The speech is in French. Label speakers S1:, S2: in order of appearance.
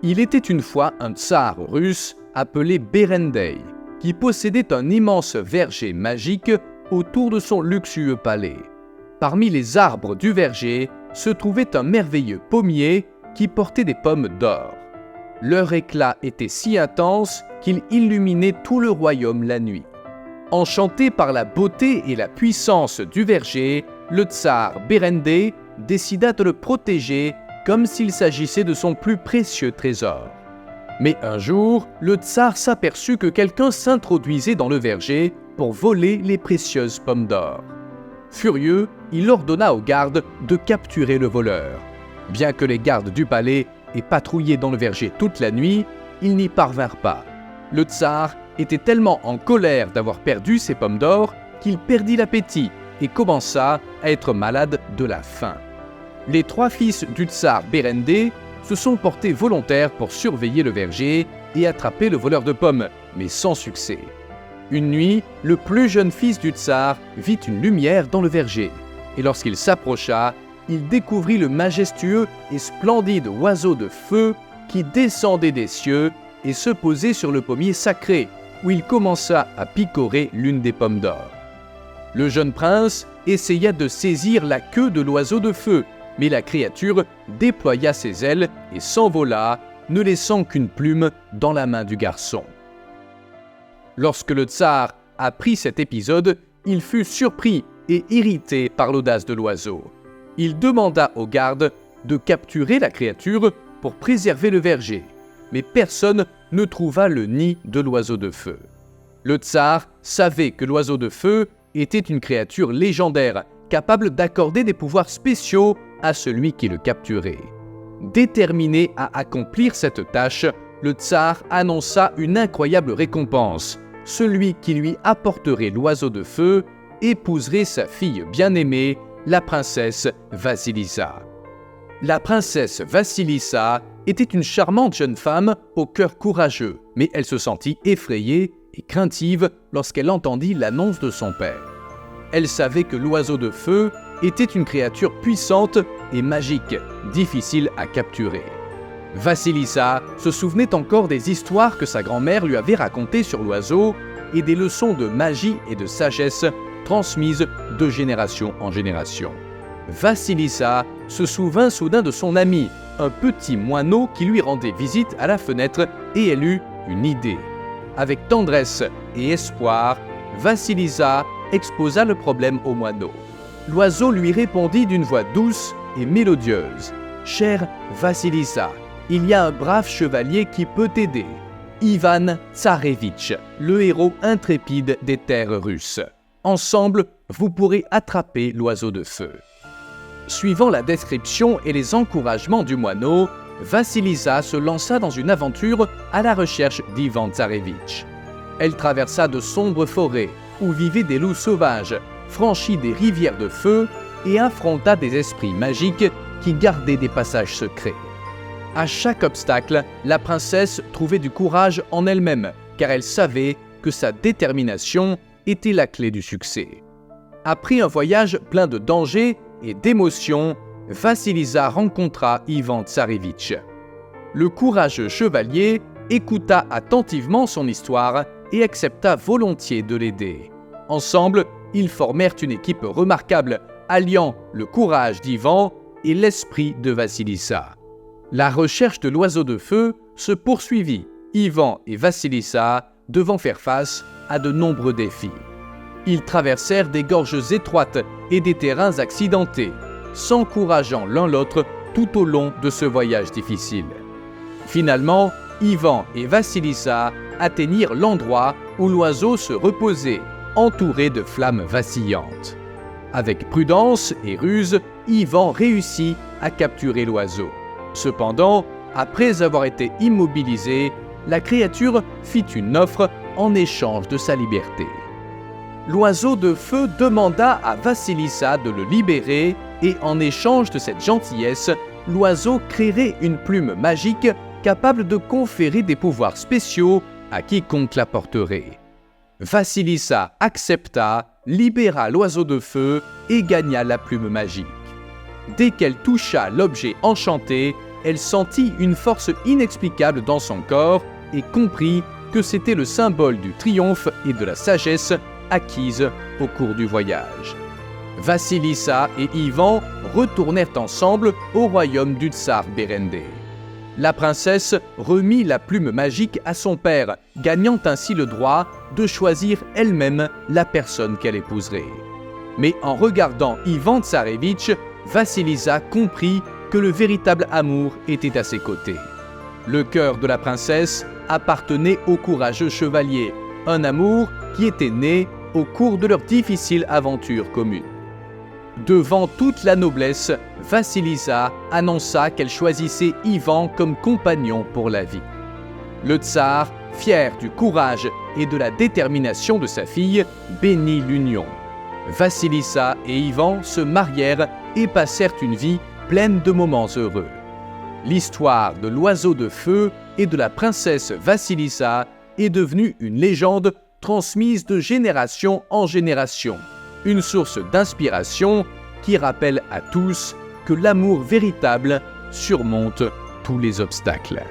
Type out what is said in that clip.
S1: Il était une fois un tsar russe appelé Berendei, qui possédait un immense verger magique autour de son luxueux palais. Parmi les arbres du verger se trouvait un merveilleux pommier qui portait des pommes d'or. Leur éclat était si intense qu'il illuminait tout le royaume la nuit. Enchanté par la beauté et la puissance du verger, le tsar Berendei décida de le protéger comme s'il s'agissait de son plus précieux trésor. Mais un jour, le tsar s'aperçut que quelqu'un s'introduisait dans le verger pour voler les précieuses pommes d'or. Furieux, il ordonna aux gardes de capturer le voleur. Bien que les gardes du palais aient patrouillé dans le verger toute la nuit, ils n'y parvinrent pas. Le tsar était tellement en colère d'avoir perdu ses pommes d'or qu'il perdit l'appétit et commença à être malade de la faim. Les 3 fils du tsar Berendei se sont portés volontaires pour surveiller le verger et attraper le voleur de pommes, mais sans succès. Une nuit, le plus jeune fils du tsar vit une lumière dans le verger, et lorsqu'il s'approcha, il découvrit le majestueux et splendide oiseau de feu qui descendait des cieux et se posait sur le pommier sacré, où il commença à picorer l'une des pommes d'or. Le jeune prince essaya de saisir la queue de l'oiseau de feu, mais la créature déploya ses ailes et s'envola, ne laissant qu'une plume dans la main du garçon. Lorsque le tsar apprit cet épisode, il fut surpris et irrité par l'audace de l'oiseau. Il demanda aux gardes de capturer la créature pour préserver le verger, mais personne ne trouva le nid de l'oiseau de feu. Le tsar savait que l'oiseau de feu était une créature légendaire, capable d'accorder des pouvoirs spéciaux à celui qui le capturait. Déterminé à accomplir cette tâche, le tsar annonça une incroyable récompense. Celui qui lui apporterait l'oiseau de feu épouserait sa fille bien-aimée, la princesse Vassilissa. La princesse Vassilissa était une charmante jeune femme au cœur courageux, mais elle se sentit effrayée et craintive lorsqu'elle entendit l'annonce de son père. Elle savait que l'oiseau de feu était une créature puissante et magique, difficile à capturer. Vassilissa se souvenait encore des histoires que sa grand-mère lui avait racontées sur l'oiseau et des leçons de magie et de sagesse transmises de génération en génération. Vassilissa se souvint soudain de son ami, un petit moineau qui lui rendait visite à la fenêtre, et elle eut une idée. Avec tendresse et espoir, Vassilissa exposa le problème au moineau. L'oiseau lui répondit d'une voix douce et mélodieuse. « Chère Vassilissa, il y a un brave chevalier qui peut t'aider. Ivan Tsarevitch, le héros intrépide des terres russes. Ensemble, vous pourrez attraper l'oiseau de feu. » Suivant la description et les encouragements du moineau, Vassilissa se lança dans une aventure à la recherche d'Ivan Tsarevitch. Elle traversa de sombres forêts où vivaient des loups sauvages, franchit des rivières de feu et affronta des esprits magiques qui gardaient des passages secrets. À chaque obstacle, la princesse trouvait du courage en elle-même, car elle savait que sa détermination était la clé du succès. Après un voyage plein de dangers et d'émotions, Vassilissa rencontra Ivan Tsarevitch. Le courageux chevalier écouta attentivement son histoire et accepta volontiers de l'aider. Ensemble, ils formèrent une équipe remarquable, alliant le courage d'Ivan et l'esprit de Vassilissa. La recherche de l'oiseau de feu se poursuivit, Ivan et Vassilissa devant faire face à de nombreux défis. Ils traversèrent des gorges étroites et des terrains accidentés, s'encourageant l'un l'autre tout au long de ce voyage difficile. Finalement, Ivan et Vassilissa atteignirent l'endroit où l'oiseau se reposait, entouré de flammes vacillantes. Avec prudence et ruse, Ivan réussit à capturer l'oiseau. Cependant, après avoir été immobilisé, la créature fit une offre en échange de sa liberté. L'oiseau de feu demanda à Vassilissa de le libérer et en échange de cette gentillesse, l'oiseau créerait une plume magique capable de conférer des pouvoirs spéciaux à quiconque la porterait. Vassilissa accepta, libéra l'oiseau de feu et gagna la plume magique. Dès qu'elle toucha l'objet enchanté, elle sentit une force inexplicable dans son corps et comprit que c'était le symbole du triomphe et de la sagesse acquise au cours du voyage. Vassilissa et Ivan retournèrent ensemble au royaume du tsar Berendei. La princesse remit la plume magique à son père, gagnant ainsi le droit de choisir elle-même la personne qu'elle épouserait. Mais en regardant Ivan Tsarévitch, Vassilissa comprit que le véritable amour était à ses côtés. Le cœur de la princesse appartenait au courageux chevalier, un amour qui était né au cours de leur difficile aventure commune. Devant toute la noblesse, Vassilissa annonça qu'elle choisissait Ivan comme compagnon pour la vie. Le tsar, fier du courage et de la détermination de sa fille, bénit l'union. Vassilissa et Ivan se marièrent et passèrent une vie pleine de moments heureux. L'histoire de l'oiseau de feu et de la princesse Vassilissa est devenue une légende transmise de génération en génération, une source d'inspiration qui rappelle à tous que l'amour véritable surmonte tous les obstacles.